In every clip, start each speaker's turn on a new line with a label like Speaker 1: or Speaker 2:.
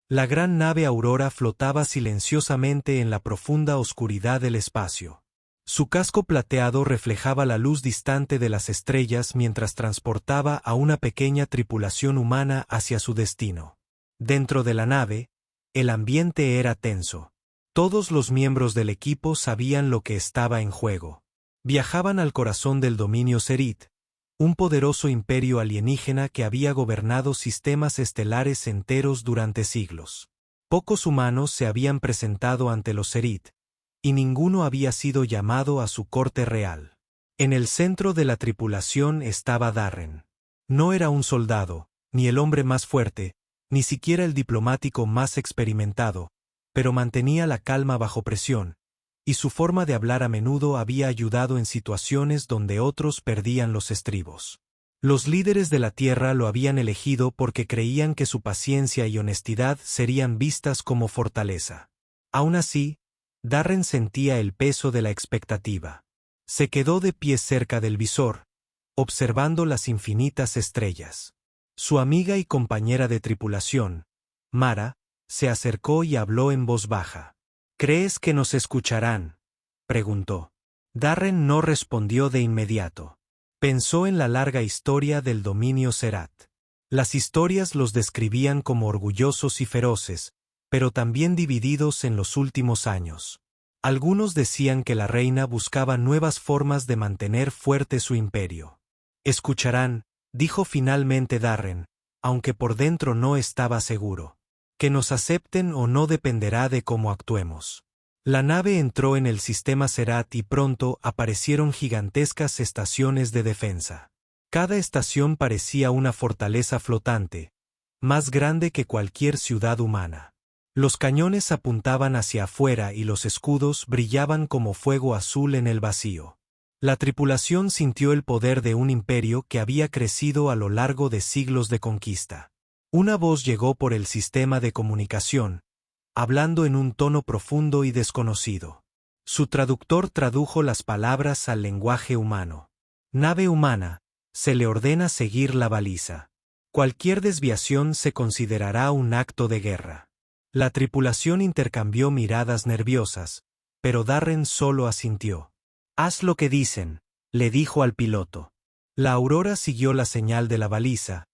Speaker 1: La gran nave Aurora flotaba silenciosamente en la profunda oscuridad del espacio. Su casco plateado reflejaba la luz distante de las estrellas mientras transportaba a una pequeña tripulación humana hacia su destino. Dentro de la nave, el ambiente era tenso. Todos los miembros del equipo sabían lo que estaba en juego. Viajaban al corazón del dominio Serit, un poderoso imperio alienígena que había gobernado sistemas estelares enteros durante siglos. Pocos humanos se habían presentado ante los Serit, y ninguno había sido llamado a su corte real. En el centro de la tripulación estaba Darren. No era un soldado, ni el hombre más fuerte, ni siquiera el diplomático más experimentado, pero mantenía la calma bajo presión, y su forma de hablar a menudo había ayudado en situaciones donde otros perdían los estribos. Los líderes de la Tierra lo habían elegido porque creían que su paciencia y honestidad serían vistas como fortaleza. Aún así, Darren sentía el peso de la expectativa. Se quedó de pie cerca del visor, observando las infinitas estrellas. Su amiga y compañera de tripulación, Mara, se acercó y habló en voz baja. ¿Crees que nos escucharán?, preguntó. Darren no respondió de inmediato. Pensó en la larga historia del dominio Serat. Las historias los describían como orgullosos y feroces, pero también divididos en los últimos años. Algunos decían que la reina buscaba nuevas formas de mantener fuerte su imperio. Escucharán, dijo finalmente Darren, aunque por dentro no estaba seguro. Que nos acepten o no dependerá de cómo actuemos. La nave entró en el sistema Serat y pronto aparecieron gigantescas estaciones de defensa. Cada estación parecía una fortaleza flotante, más grande que cualquier ciudad humana. Los cañones apuntaban hacia afuera y los escudos brillaban como fuego azul en el vacío. La tripulación sintió el poder de un imperio que había crecido a lo largo de siglos de conquista. Una voz llegó por el sistema de comunicación, hablando en un tono profundo y desconocido. Su traductor tradujo las palabras al lenguaje humano. Nave humana, se le ordena seguir la baliza. Cualquier desviación se considerará un acto de guerra. La tripulación intercambió miradas nerviosas, pero Darren solo asintió. Haz lo que dicen, le dijo al piloto. La Aurora siguió la señal de la baliza,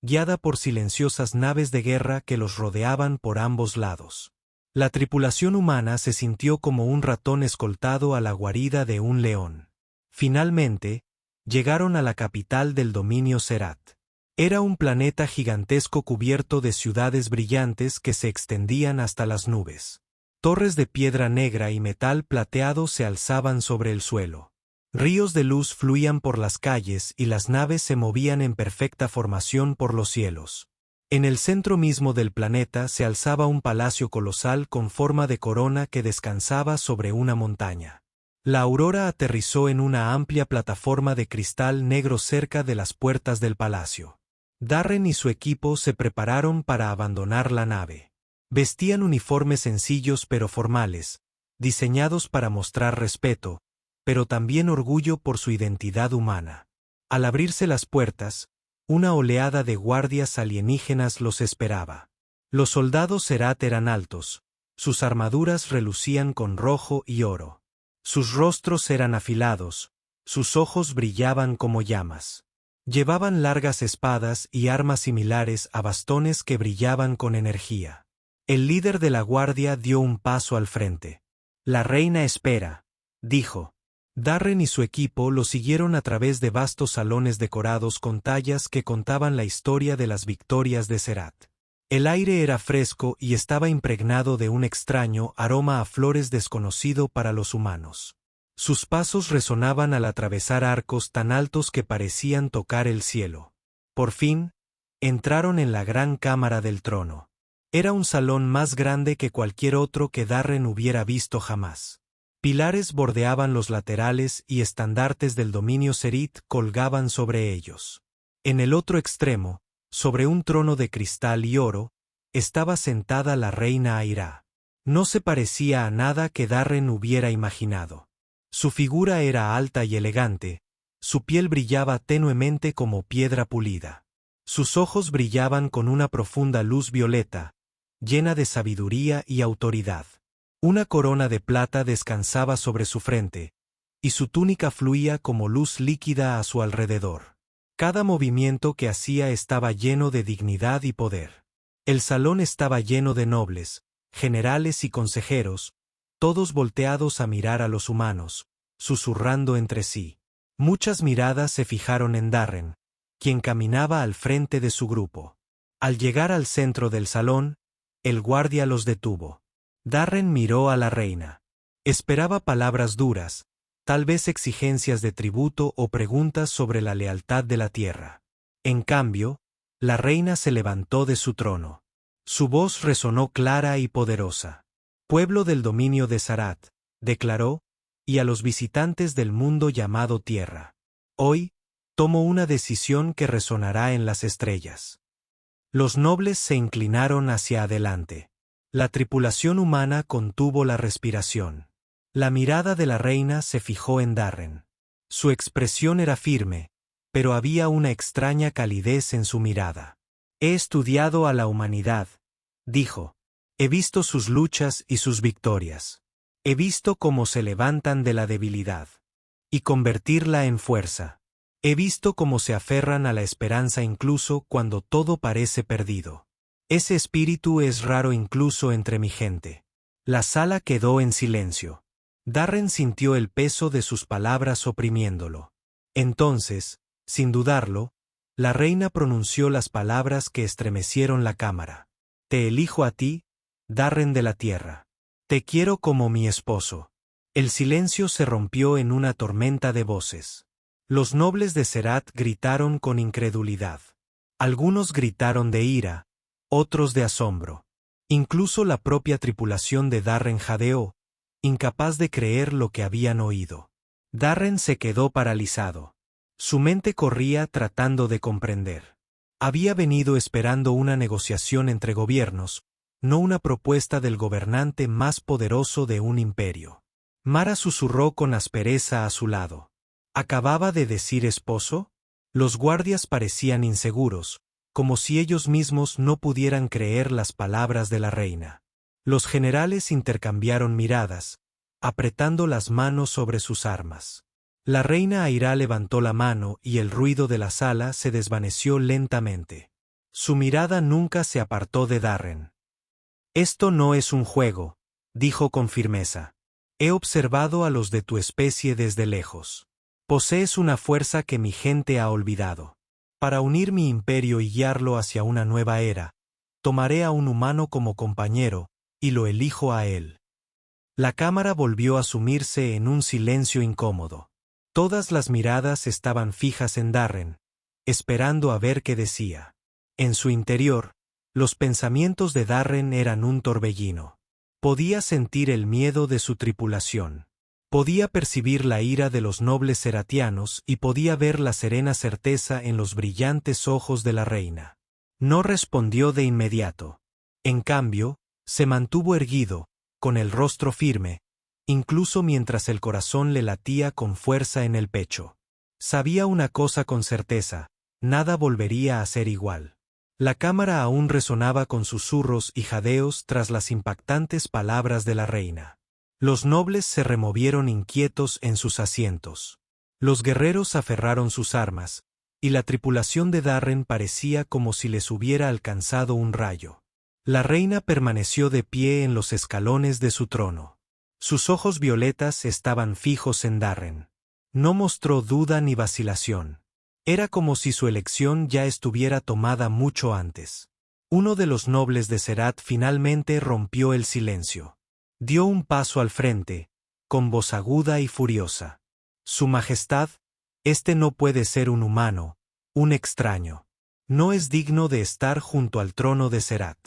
Speaker 1: guiada por silenciosas naves de guerra que los rodeaban por ambos lados. La tripulación humana se sintió como un ratón escoltado a la guarida de un león. Finalmente, llegaron a la capital del dominio Serat. Era un planeta gigantesco cubierto de ciudades brillantes que se extendían hasta las nubes. Torres de piedra negra y metal plateado se alzaban sobre el suelo. Ríos de luz fluían por las calles y las naves se movían en perfecta formación por los cielos. En el centro mismo del planeta se alzaba un palacio colosal con forma de corona que descansaba sobre una montaña. La Aurora aterrizó en una amplia plataforma de cristal negro cerca de las puertas del palacio. Darren y su equipo se prepararon para abandonar la nave. Vestían uniformes sencillos pero formales, diseñados para mostrar respeto, pero también orgullo por su identidad humana. Al abrirse las puertas, una oleada de guardias alienígenas los esperaba. Los soldados Serat eran altos, sus armaduras relucían con rojo y oro. Sus rostros eran afilados, sus ojos brillaban como llamas. Llevaban largas espadas y armas similares a bastones que brillaban con energía. El líder de la guardia dio un paso al frente. La reina espera, dijo. Darren y su equipo lo siguieron a través de vastos salones decorados con tallas que contaban la historia de las victorias de Serat. El aire era fresco y estaba impregnado de un extraño aroma a flores desconocido para los humanos. Sus pasos resonaban al atravesar arcos tan altos que parecían tocar el cielo. Por fin, entraron en la gran cámara del trono. Era un salón más grande que cualquier otro que Darren hubiera visto jamás. Pilares bordeaban los laterales y estandartes del dominio Serit colgaban sobre ellos. En el otro extremo, sobre un trono de cristal y oro, estaba sentada la reina Aira. No se parecía a nada que Darren hubiera imaginado. Su figura era alta y elegante, su piel brillaba tenuemente como piedra pulida. Sus ojos brillaban con una profunda luz violeta, llena de sabiduría y autoridad. Una corona de plata descansaba sobre su frente, y su túnica fluía como luz líquida a su alrededor. Cada movimiento que hacía estaba lleno de dignidad y poder. El salón estaba lleno de nobles, generales y consejeros, todos volteados a mirar a los humanos, susurrando entre sí. Muchas miradas se fijaron en Darren, quien caminaba al frente de su grupo. Al llegar al centro del salón, el guardia los detuvo. Darren miró a la reina. Esperaba palabras duras, tal vez exigencias de tributo o preguntas sobre la lealtad de la tierra. En cambio, la reina se levantó de su trono. Su voz resonó clara y poderosa. Pueblo del dominio de Sarat, declaró, y a los visitantes del mundo llamado tierra. Hoy, tomo una decisión que resonará en las estrellas. Los nobles se inclinaron hacia adelante. La tripulación humana contuvo la respiración. La mirada de la reina se fijó en Darren. Su expresión era firme, pero había una extraña calidez en su mirada. He estudiado a la humanidad, dijo. He visto sus luchas y sus victorias. He visto cómo se levantan de la debilidad y convertirla en fuerza. He visto cómo se aferran a la esperanza incluso cuando todo parece perdido. Ese espíritu es raro incluso entre mi gente. La sala quedó en silencio. Darren sintió el peso de sus palabras oprimiéndolo. Entonces, sin dudarlo, la reina pronunció las palabras que estremecieron la cámara. Te elijo a ti, Darren de la tierra. Te quiero como mi esposo. El silencio se rompió en una tormenta de voces. Los nobles de Serat gritaron con incredulidad. Algunos gritaron de ira, otros de asombro. Incluso la propia tripulación de Darren jadeó, incapaz de creer lo que habían oído. Darren se quedó paralizado. Su mente corría tratando de comprender. Había venido esperando una negociación entre gobiernos, no una propuesta del gobernante más poderoso de un imperio. Mara susurró con aspereza a su lado. ¿Acababa de decir esposo? Los guardias parecían inseguros, como si ellos mismos no pudieran creer las palabras de la reina. Los generales intercambiaron miradas, apretando las manos sobre sus armas. La reina Aira levantó la mano y el ruido de la sala se desvaneció lentamente. Su mirada nunca se apartó de Darren. Esto no es un juego, dijo con firmeza. He observado a los de tu especie desde lejos. Posees una fuerza que mi gente ha olvidado. Para unir mi imperio y guiarlo hacia una nueva era, tomaré a un humano como compañero, y lo elijo a él. La cámara volvió a sumirse en un silencio incómodo. Todas las miradas estaban fijas en Darren, esperando a ver qué decía. En su interior, los pensamientos de Darren eran un torbellino. Podía sentir el miedo de su tripulación. Podía percibir la ira de los nobles seratianos y podía ver la serena certeza en los brillantes ojos de la reina. No respondió de inmediato. En cambio, se mantuvo erguido, con el rostro firme, incluso mientras el corazón le latía con fuerza en el pecho. Sabía una cosa con certeza, nada volvería a ser igual. La cámara aún resonaba con susurros y jadeos tras las impactantes palabras de la reina. Los nobles se removieron inquietos en sus asientos. Los guerreros aferraron sus armas, y la tripulación de Darren parecía como si les hubiera alcanzado un rayo. La reina permaneció de pie en los escalones de su trono. Sus ojos violetas estaban fijos en Darren. No mostró duda ni vacilación. Era como si su elección ya estuviera tomada mucho antes. Uno de los nobles de Serat finalmente rompió el silencio. Dio un paso al frente, con voz aguda y furiosa. Su Majestad, este no puede ser un humano, un extraño. No es digno de estar junto al trono de Serat.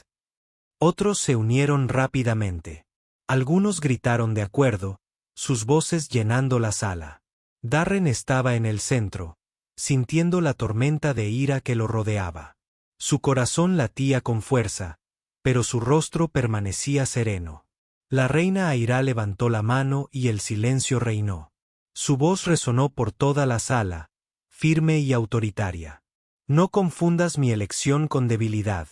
Speaker 1: Otros se unieron rápidamente. Algunos gritaron de acuerdo, sus voces llenando la sala. Darren estaba en el centro, sintiendo la tormenta de ira que lo rodeaba. Su corazón latía con fuerza, pero su rostro permanecía sereno. La reina Aira levantó la mano y el silencio reinó. Su voz resonó por toda la sala, firme y autoritaria. No confundas mi elección con debilidad,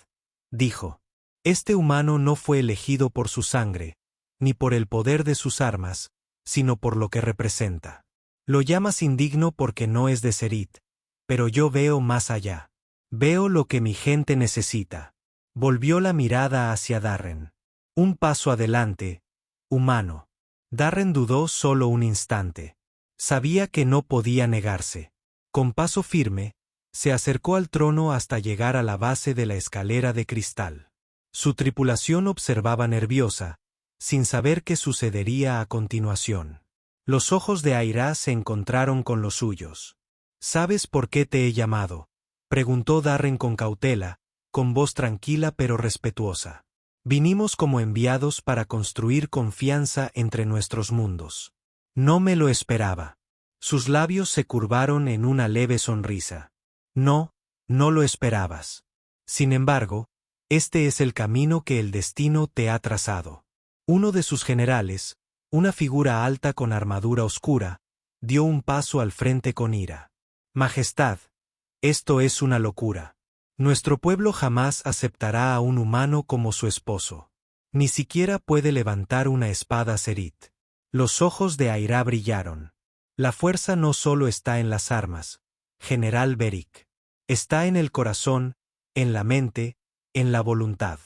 Speaker 1: dijo. Este humano no fue elegido por su sangre, ni por el poder de sus armas, sino por lo que representa. Lo llamas indigno porque no es de Serit, pero yo veo más allá. Veo lo que mi gente necesita. Volvió la mirada hacia Darren. Un paso adelante, humano. Darren dudó solo un instante. Sabía que no podía negarse. Con paso firme, se acercó al trono hasta llegar a la base de la escalera de cristal. Su tripulación observaba nerviosa, sin saber qué sucedería a continuación. Los ojos de Aira se encontraron con los suyos. ¿Sabes por qué te he llamado?, preguntó Darren con cautela, con voz tranquila pero respetuosa. Vinimos como enviados para construir confianza entre nuestros mundos. No me lo esperaba. Sus labios se curvaron en una leve sonrisa. No, no lo esperabas. Sin embargo, este es el camino que el destino te ha trazado. Uno de sus generales, una figura alta con armadura oscura, dio un paso al frente con ira. Majestad, esto es una locura. Nuestro pueblo jamás aceptará a un humano como su esposo. Ni siquiera puede levantar una espada Serit. Los ojos de Aira brillaron. La fuerza no solo está en las armas, General Beric. Está en el corazón, en la mente, en la voluntad.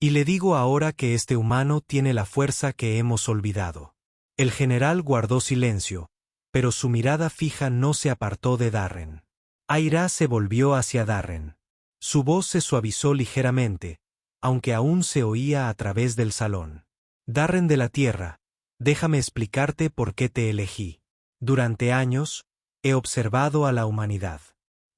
Speaker 1: Y le digo ahora que este humano tiene la fuerza que hemos olvidado. El general guardó silencio, pero su mirada fija no se apartó de Darren. Aira se volvió hacia Darren. Su voz se suavizó ligeramente, aunque aún se oía a través del salón. Darren de la Tierra, déjame explicarte por qué te elegí. Durante años, he observado a la humanidad.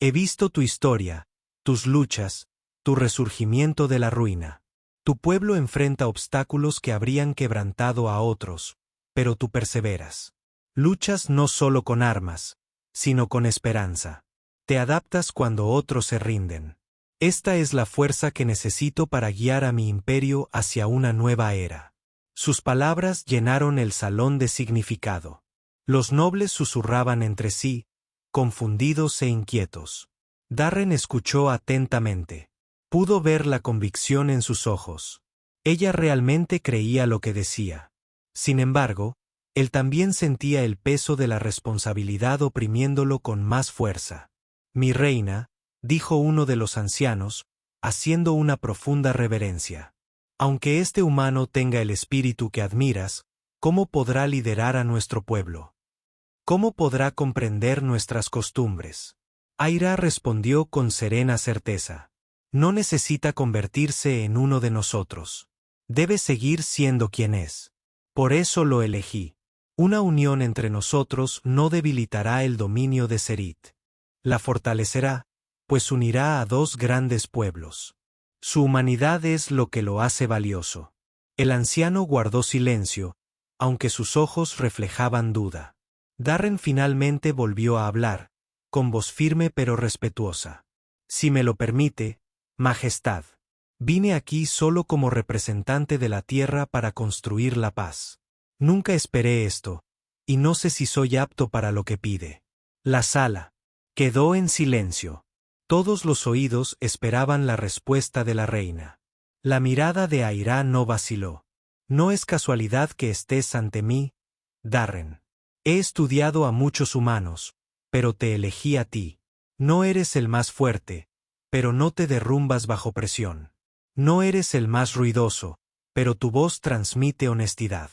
Speaker 1: He visto tu historia, tus luchas, tu resurgimiento de la ruina. Tu pueblo enfrenta obstáculos que habrían quebrantado a otros, pero tú perseveras. Luchas no solo con armas, sino con esperanza. Te adaptas cuando otros se rinden. Esta es la fuerza que necesito para guiar a mi imperio hacia una nueva era. Sus palabras llenaron el salón de significado. Los nobles susurraban entre sí, confundidos e inquietos. Darren escuchó atentamente. Pudo ver la convicción en sus ojos. Ella realmente creía lo que decía. Sin embargo, él también sentía el peso de la responsabilidad oprimiéndolo con más fuerza. Mi reina, dijo uno de los ancianos, haciendo una profunda reverencia. Aunque este humano tenga el espíritu que admiras, ¿cómo podrá liderar a nuestro pueblo? ¿Cómo podrá comprender nuestras costumbres? Aira respondió con serena certeza. No necesita convertirse en uno de nosotros. Debe seguir siendo quien es. Por eso lo elegí. Una unión entre nosotros no debilitará el dominio de Serit. La fortalecerá, pues unirá a dos grandes pueblos. Su humanidad es lo que lo hace valioso. El anciano guardó silencio, aunque sus ojos reflejaban duda. Darren finalmente volvió a hablar, con voz firme pero respetuosa. Si me lo permite, Majestad, vine aquí solo como representante de la tierra para construir la paz. Nunca esperé esto, y no sé si soy apto para lo que pide. La sala quedó en silencio. Todos los oídos esperaban la respuesta de la reina. La mirada de Aira no vaciló. No es casualidad que estés ante mí, Darren. He estudiado a muchos humanos, pero te elegí a ti. No eres el más fuerte, pero no te derrumbas bajo presión. No eres el más ruidoso, pero tu voz transmite honestidad.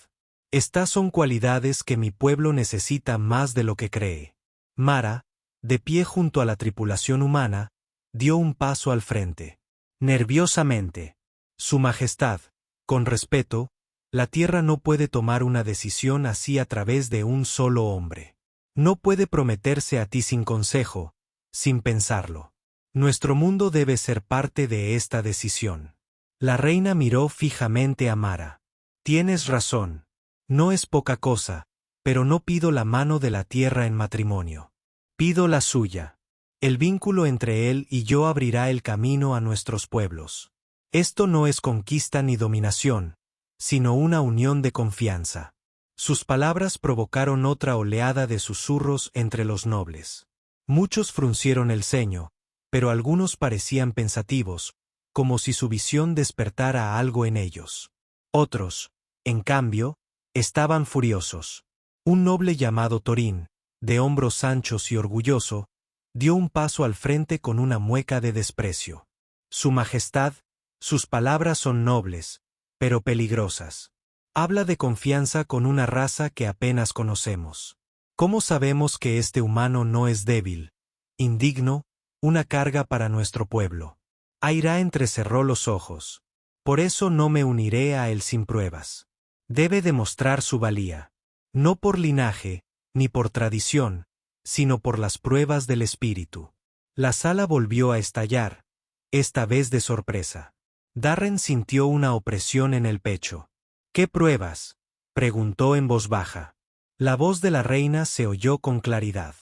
Speaker 1: Estas son cualidades que mi pueblo necesita más de lo que cree. Mara, de pie junto a la tripulación humana, dio un paso al frente. Nerviosamente. Su Majestad, con respeto, la Tierra no puede tomar una decisión así a través de un solo hombre. No puede prometerse a ti sin consejo, sin pensarlo. Nuestro mundo debe ser parte de esta decisión. La reina miró fijamente a Mara. Tienes razón. No es poca cosa, pero no pido la mano de la Tierra en matrimonio. Pido la suya. El vínculo entre él y yo abrirá el camino a nuestros pueblos. Esto no es conquista ni dominación, sino una unión de confianza. Sus palabras provocaron otra oleada de susurros entre los nobles. Muchos fruncieron el ceño, pero algunos parecían pensativos, como si su visión despertara algo en ellos. Otros, en cambio, estaban furiosos. Un noble llamado Thorin, de hombros anchos y orgulloso, dio un paso al frente con una mueca de desprecio. Su Majestad, sus palabras son nobles, pero peligrosas. Habla de confianza con una raza que apenas conocemos. ¿Cómo sabemos que este humano no es débil, indigno, una carga para nuestro pueblo? Aira entrecerró los ojos. Por eso no me uniré a él sin pruebas. Debe demostrar su valía. No por linaje, ni por tradición, sino por las pruebas del espíritu. La sala volvió a estallar, esta vez de sorpresa. Darren sintió una opresión en el pecho. ¿Qué pruebas?, preguntó en voz baja. La voz de la reina se oyó con claridad.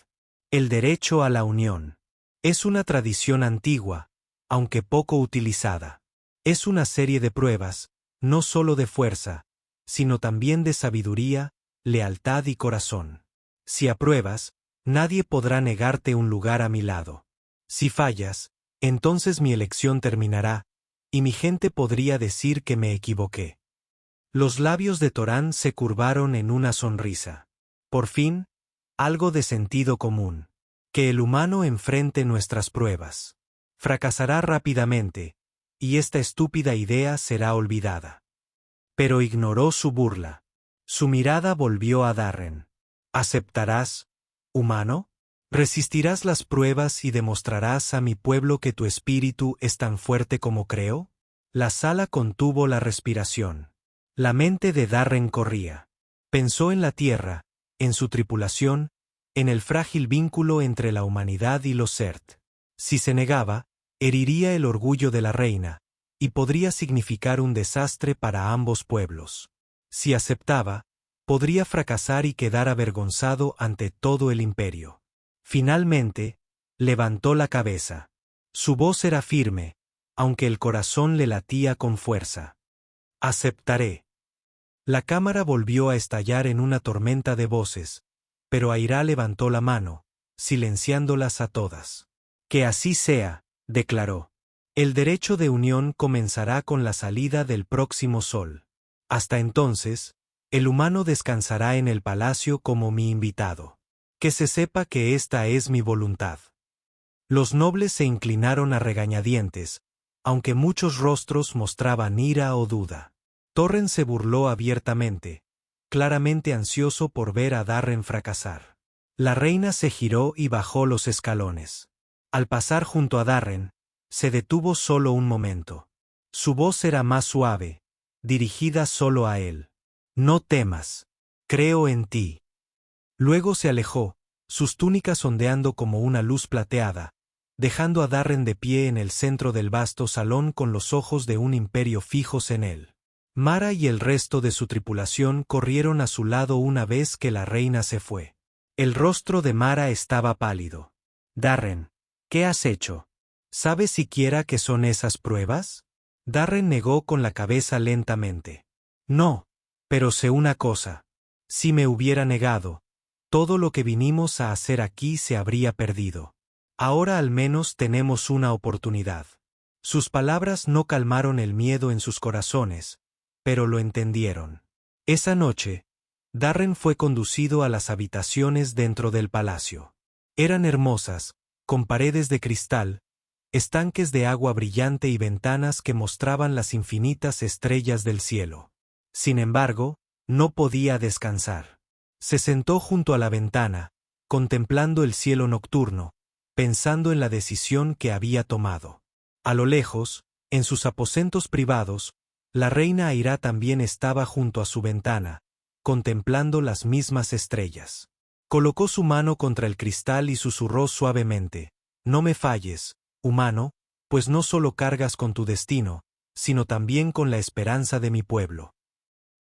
Speaker 1: El derecho a la unión. Es una tradición antigua, aunque poco utilizada. Es una serie de pruebas, no solo de fuerza, sino también de sabiduría, lealtad y corazón. Si apruebas, nadie podrá negarte un lugar a mi lado. Si fallas, entonces mi elección terminará, y mi gente podría decir que me equivoqué. Los labios de Torán se curvaron en una sonrisa. Por fin, algo de sentido común. Que el humano enfrente nuestras pruebas. Fracasará rápidamente, y esta estúpida idea será olvidada. Pero ignoró su burla. Su mirada volvió a Darren. ¿Aceptarás, humano? ¿Resistirás las pruebas y demostrarás a mi pueblo que tu espíritu es tan fuerte como creo? La sala contuvo la respiración. La mente de Darren corría. Pensó en la Tierra, en su tripulación, en el frágil vínculo entre la humanidad y los Zerth. Si se negaba, heriría el orgullo de la reina, y podría significar un desastre para ambos pueblos. Si aceptaba, podría fracasar y quedar avergonzado ante todo el imperio. Finalmente, levantó la cabeza. Su voz era firme, aunque el corazón le latía con fuerza. Aceptaré. La cámara volvió a estallar en una tormenta de voces, pero Aira levantó la mano, silenciándolas a todas. Que así sea, declaró. El derecho de unión comenzará con la salida del próximo sol. Hasta entonces, el humano descansará en el palacio como mi invitado. Que se sepa que esta es mi voluntad. Los nobles se inclinaron a regañadientes, aunque muchos rostros mostraban ira o duda. Torren se burló abiertamente, claramente ansioso por ver a Darren fracasar. La reina se giró y bajó los escalones. Al pasar junto a Darren, se detuvo solo un momento. Su voz era más suave, dirigida solo a él. No temas. Creo en ti. Luego se alejó, sus túnicas ondeando como una luz plateada, dejando a Darren de pie en el centro del vasto salón con los ojos de un imperio fijos en él. Mara y el resto de su tripulación corrieron a su lado una vez que la reina se fue. El rostro de Mara estaba pálido. Darren, ¿qué has hecho? ¿Sabes siquiera qué son esas pruebas? Darren negó con la cabeza lentamente. No, pero sé una cosa. Si me hubiera negado, todo lo que vinimos a hacer aquí se habría perdido. Ahora al menos tenemos una oportunidad. Sus palabras no calmaron el miedo en sus corazones, pero lo entendieron. Esa noche, Darren fue conducido a las habitaciones dentro del palacio. Eran hermosas, con paredes de cristal, estanques de agua brillante y ventanas que mostraban las infinitas estrellas del cielo. Sin embargo, no podía descansar. Se sentó junto a la ventana, contemplando el cielo nocturno, pensando en la decisión que había tomado. A lo lejos, en sus aposentos privados, la reina Aira también estaba junto a su ventana, contemplando las mismas estrellas. Colocó su mano contra el cristal y susurró suavemente: «No me falles, humano, pues no solo cargas con tu destino, sino también con la esperanza de mi pueblo».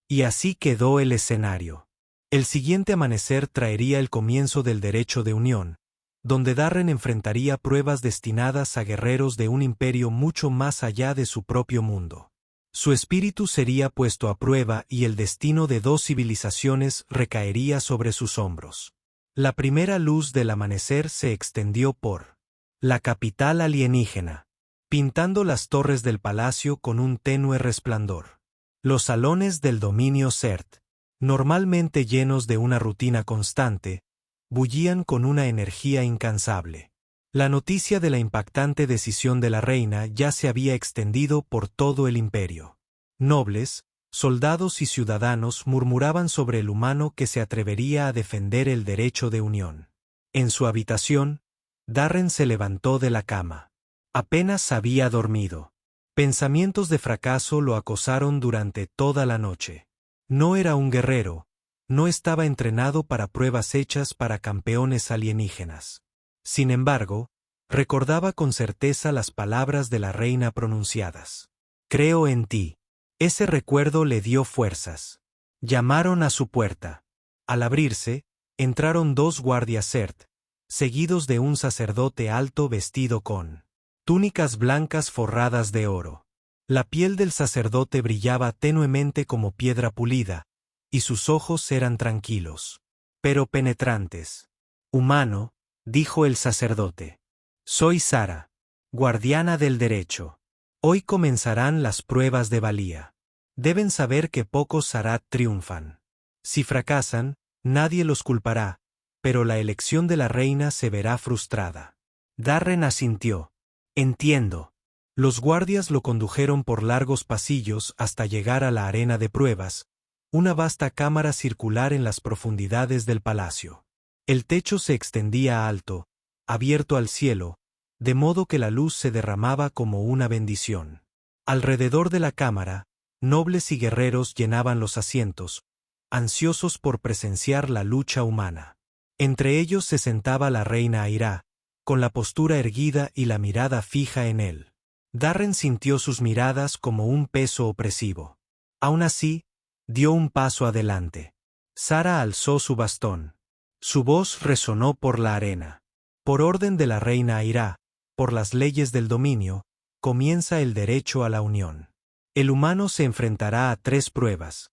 Speaker 1: Y así quedó el escenario. El siguiente amanecer traería el comienzo del derecho de unión, donde Darren enfrentaría pruebas destinadas a guerreros de un imperio mucho más allá de su propio mundo. Su espíritu sería puesto a prueba y el destino de dos civilizaciones recaería sobre sus hombros. La primera luz del amanecer se extendió por la capital alienígena. pintando las torres del palacio con un tenue resplandor. Los salones del dominio Sert, normalmente llenos de una rutina constante, bullían con una energía incansable. La noticia de la impactante decisión de la reina ya se había extendido por todo el imperio. Nobles, soldados y ciudadanos murmuraban sobre el humano que se atrevería a defender el derecho de unión. En su habitación, Darren se levantó de la cama. Apenas había dormido. Pensamientos de fracaso lo acosaron durante toda la noche. No era un guerrero, no estaba entrenado para pruebas hechas para campeones alienígenas. Sin embargo, recordaba con certeza las palabras de la reina pronunciadas. Creo en ti. Ese recuerdo le dio fuerzas. Llamaron a su puerta. Al abrirse, entraron 2 guardias Sert, seguidos de un sacerdote alto vestido con túnicas blancas forradas de oro. La piel del sacerdote brillaba tenuemente como piedra pulida, y sus ojos eran tranquilos, pero penetrantes. Humano, dijo el sacerdote. Soy Sara, guardiana del derecho. Hoy comenzarán las pruebas de valía. Deben saber que pocos Sarat triunfan. Si fracasan, nadie los culpará, pero la elección de la reina se verá frustrada. Darren asintió. Entiendo. Los guardias lo condujeron por largos pasillos hasta llegar a la arena de pruebas, una vasta cámara circular en las profundidades del palacio. El techo se extendía alto, abierto al cielo, de modo que la luz se derramaba como una bendición. Alrededor de la cámara, nobles y guerreros llenaban los asientos, ansiosos por presenciar la lucha humana. Entre ellos se sentaba la reina Aira, con la postura erguida y la mirada fija en él. Darren sintió sus miradas como un peso opresivo. Aún así, dio un paso adelante. Sara alzó su bastón. Su voz resonó por la arena. Por orden de la reina Aira, por las leyes del dominio, comienza el derecho a la unión. El humano se enfrentará a 3 pruebas: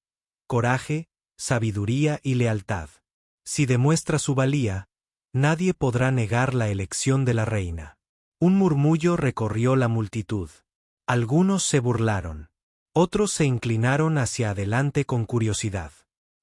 Speaker 1: coraje, sabiduría y lealtad. Si demuestra su valía, nadie podrá negar la elección de la reina. Un murmullo recorrió la multitud. Algunos se burlaron. Otros se inclinaron hacia adelante con curiosidad.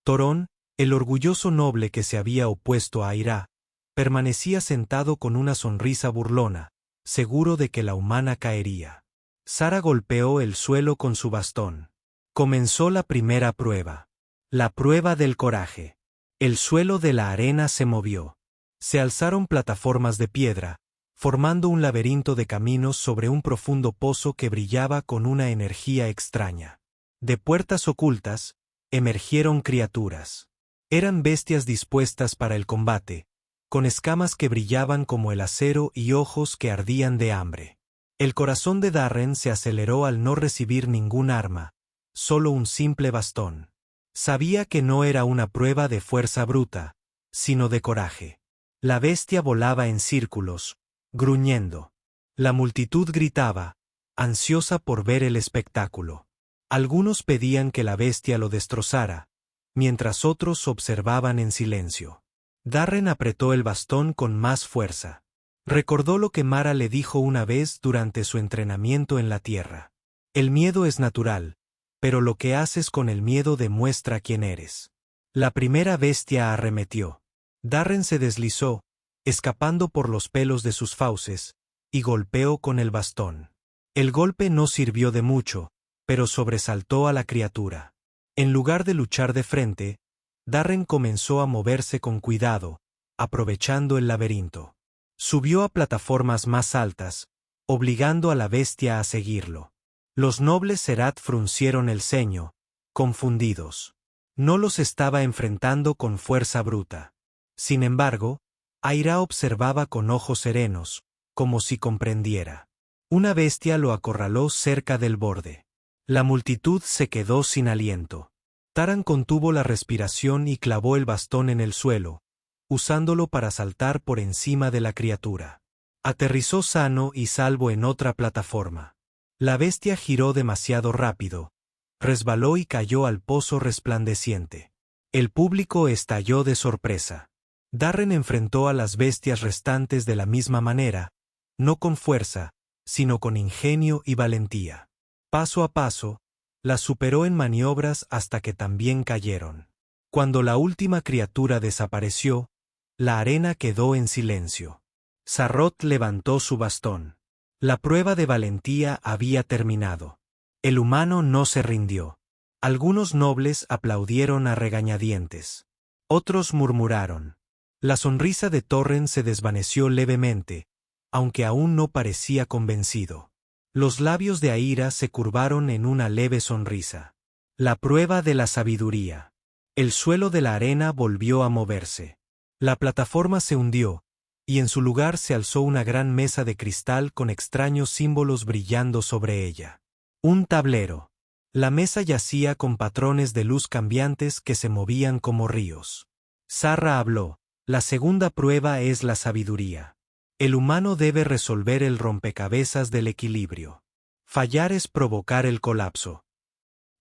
Speaker 1: Torón, el orgulloso noble que se había opuesto a Aira, permanecía sentado con una sonrisa burlona, seguro de que la humana caería. Sara golpeó el suelo con su bastón. Comenzó la primera prueba. La prueba del coraje. El suelo de la arena se movió. Se alzaron plataformas de piedra, formando un laberinto de caminos sobre un profundo pozo que brillaba con una energía extraña. De puertas ocultas, emergieron criaturas. Eran bestias dispuestas para el combate, con escamas que brillaban como el acero y ojos que ardían de hambre. El corazón de Darren se aceleró al no recibir ningún arma, solo un simple bastón. Sabía que no era una prueba de fuerza bruta, sino de coraje. La bestia volaba en círculos, gruñendo. La multitud gritaba, ansiosa por ver el espectáculo. Algunos pedían que la bestia lo destrozara, mientras otros observaban en silencio. Darren apretó el bastón con más fuerza. Recordó lo que Mara le dijo una vez durante su entrenamiento en la tierra. El miedo es natural, pero lo que haces con el miedo demuestra quién eres. La primera bestia arremetió. Darren se deslizó, escapando por los pelos de sus fauces, y golpeó con el bastón. El golpe no sirvió de mucho, pero sobresaltó a la criatura. En lugar de luchar de frente, Darren comenzó a moverse con cuidado, aprovechando el laberinto. Subió a plataformas más altas, obligando a la bestia a seguirlo. Los nobles Serat fruncieron el ceño, confundidos. No los estaba enfrentando con fuerza bruta. Sin embargo, Aira observaba con ojos serenos, como si comprendiera. Una bestia lo acorraló cerca del borde. La multitud se quedó sin aliento. Taran contuvo la respiración y clavó el bastón en el suelo, usándolo para saltar por encima de la criatura. Aterrizó sano y salvo en otra plataforma. La bestia giró demasiado rápido, resbaló y cayó al pozo resplandeciente. El público estalló de sorpresa. Darren enfrentó a las bestias restantes de la misma manera, no con fuerza, sino con ingenio y valentía. Paso a paso, las superó en maniobras hasta que también cayeron. Cuando la última criatura desapareció, la arena quedó en silencio. Sarrot levantó su bastón. La prueba de valentía había terminado. El humano no se rindió. Algunos nobles aplaudieron a regañadientes. Otros murmuraron. La sonrisa de Torren se desvaneció levemente, aunque aún no parecía convencido. Los labios de Aira se curvaron en una leve sonrisa. La prueba de la sabiduría. El suelo de la arena volvió a moverse. La plataforma se hundió, y en su lugar se alzó una gran mesa de cristal con extraños símbolos brillando sobre ella. Un tablero. La mesa yacía con patrones de luz cambiantes que se movían como ríos. Sarra habló. La segunda prueba es la sabiduría. El humano debe resolver el rompecabezas del equilibrio. Fallar es provocar el colapso.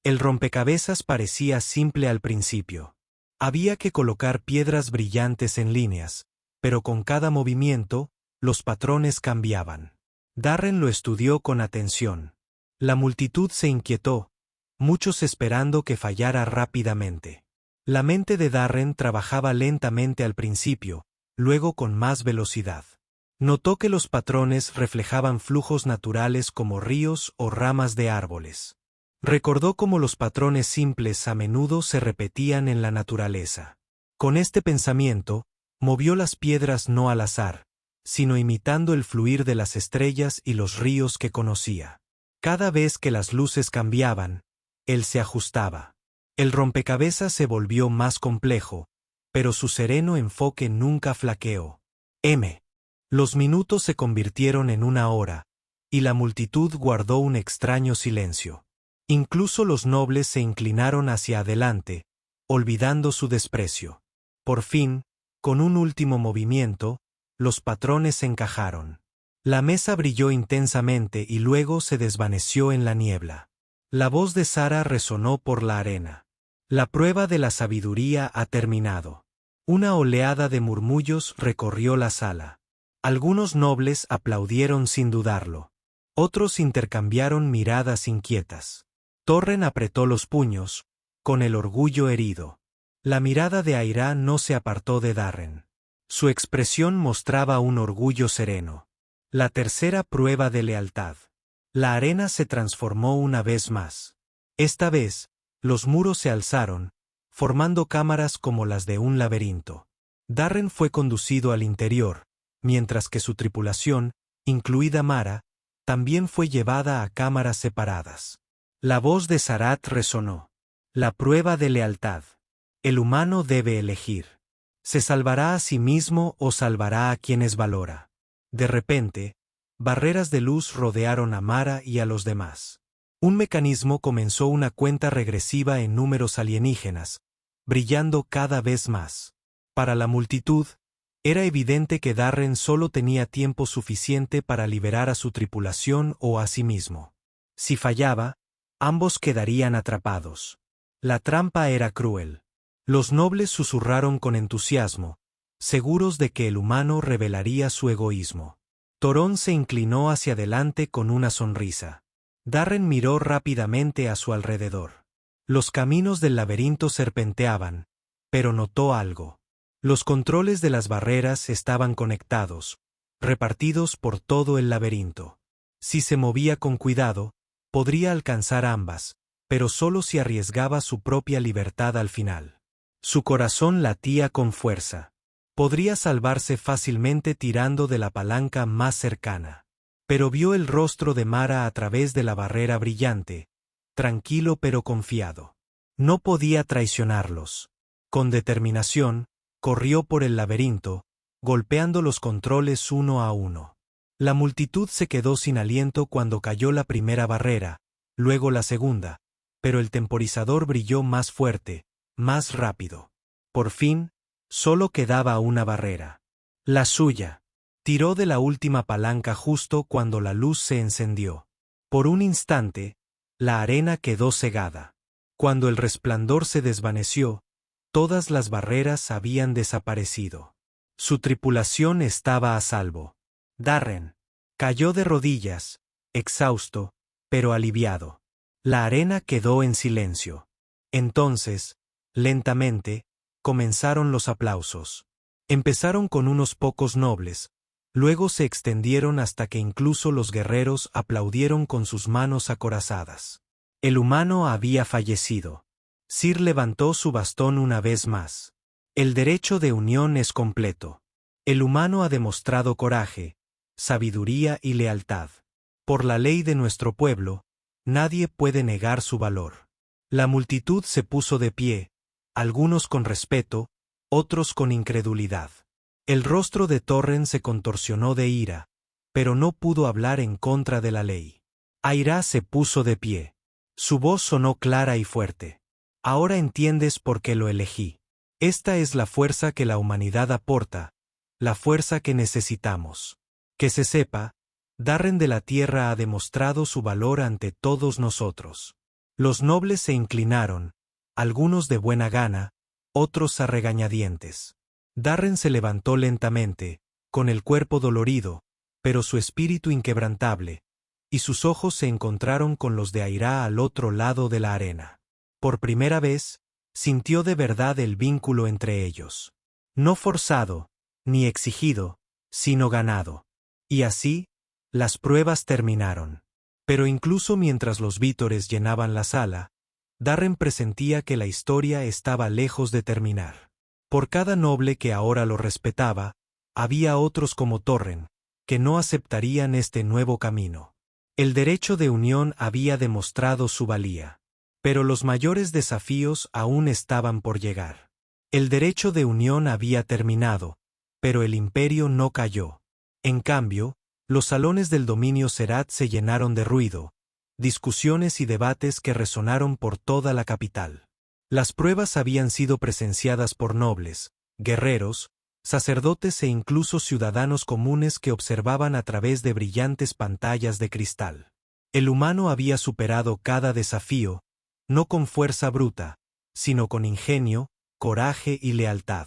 Speaker 1: El rompecabezas parecía simple al principio. Había que colocar piedras brillantes en líneas, pero con cada movimiento, los patrones cambiaban. Darren lo estudió con atención. La multitud se inquietó, muchos esperando que fallara rápidamente. La mente de Darren trabajaba lentamente al principio, luego con más velocidad. Notó que los patrones reflejaban flujos naturales como ríos o ramas de árboles. Recordó cómo los patrones simples a menudo se repetían en la naturaleza. Con este pensamiento, movió las piedras no al azar, sino imitando el fluir de las estrellas y los ríos que conocía. Cada vez que las luces cambiaban, él se ajustaba. El rompecabezas se volvió más complejo, pero su sereno enfoque nunca flaqueó. Los minutos se convirtieron en una hora, y la multitud guardó un extraño silencio. Incluso los nobles se inclinaron hacia adelante, olvidando su desprecio. Por fin, con un último movimiento, los patrones se encajaron. La mesa brilló intensamente y luego se desvaneció en la niebla. La voz de Sara resonó por la arena. La prueba de la sabiduría ha terminado. Una oleada de murmullos recorrió la sala. Algunos nobles aplaudieron sin dudarlo. Otros intercambiaron miradas inquietas. Torren apretó los puños, con el orgullo herido. La mirada de Aira no se apartó de Darren. Su expresión mostraba un orgullo sereno. La tercera prueba de lealtad. La arena se transformó una vez más. Esta vez, los muros se alzaron, formando cámaras como las de un laberinto. Darren fue conducido al interior, mientras que su tripulación, incluida Mara, también fue llevada a cámaras separadas. La voz de Sarat resonó. La prueba de lealtad. El humano debe elegir. ¿Se salvará a sí mismo o salvará a quienes valora? De repente, barreras de luz rodearon a Mara y a los demás. Un mecanismo comenzó una cuenta regresiva en números alienígenas, brillando cada vez más. Para la multitud, era evidente que Darren solo tenía tiempo suficiente para liberar a su tripulación o a sí mismo. Si fallaba, ambos quedarían atrapados. La trampa era cruel. Los nobles susurraron con entusiasmo, seguros de que el humano revelaría su egoísmo. Torón se inclinó hacia adelante con una sonrisa. Darren miró rápidamente a su alrededor. Los caminos del laberinto serpenteaban, pero notó algo. Los controles de las barreras estaban conectados, repartidos por todo el laberinto. Si se movía con cuidado, podría alcanzar ambas, pero solo si arriesgaba su propia libertad al final. Su corazón latía con fuerza. Podría salvarse fácilmente tirando de la palanca más cercana. Pero vio el rostro de Mara a través de la barrera brillante, tranquilo pero confiado. No podía traicionarlos. Con determinación, corrió por el laberinto, golpeando los controles uno a uno. La multitud se quedó sin aliento cuando cayó la primera barrera, luego la segunda, pero el temporizador brilló más fuerte, más rápido. Por fin, solo quedaba una barrera. La suya. Tiró de la última palanca justo cuando la luz se encendió. Por un instante, la arena quedó cegada. Cuando el resplandor se desvaneció, todas las barreras habían desaparecido. Su tripulación estaba a salvo. Darren. Cayó de rodillas, exhausto, pero aliviado. La arena quedó en silencio. Entonces, lentamente, comenzaron los aplausos. Empezaron con unos pocos nobles, luego se extendieron hasta que incluso los guerreros aplaudieron con sus manos acorazadas. El humano había fallecido. Sir levantó su bastón una vez más. El derecho de unión es completo. El humano ha demostrado coraje, sabiduría y lealtad. Por la ley de nuestro pueblo, nadie puede negar su valor. La multitud se puso de pie, algunos con respeto, otros con incredulidad. El rostro de Torren se contorsionó de ira, pero no pudo hablar en contra de la ley. Aira se puso de pie. Su voz sonó clara y fuerte. Ahora entiendes por qué lo elegí. Esta es la fuerza que la humanidad aporta, la fuerza que necesitamos. Que se sepa, Darren de la Tierra ha demostrado su valor ante todos nosotros. Los nobles se inclinaron, algunos de buena gana, otros a regañadientes. Darren se levantó lentamente, con el cuerpo dolorido, pero su espíritu inquebrantable, y sus ojos se encontraron con los de Aira al otro lado de la arena. Por primera vez, sintió de verdad el vínculo entre ellos. No forzado, ni exigido, sino ganado. Y así, las pruebas terminaron. Pero incluso mientras los vítores llenaban la sala, Darren presentía que la historia estaba lejos de terminar. Por cada noble que ahora lo respetaba, había otros como Torren, que no aceptarían este nuevo camino. El derecho de unión había demostrado su valía. Pero los mayores desafíos aún estaban por llegar. El derecho de unión había terminado, pero el imperio no cayó. En cambio, los salones del dominio Serat se llenaron de ruido, discusiones y debates que resonaron por toda la capital. Las pruebas habían sido presenciadas por nobles, guerreros, sacerdotes e incluso ciudadanos comunes que observaban a través de brillantes pantallas de cristal. El humano había superado cada desafío, no con fuerza bruta, sino con ingenio, coraje y lealtad.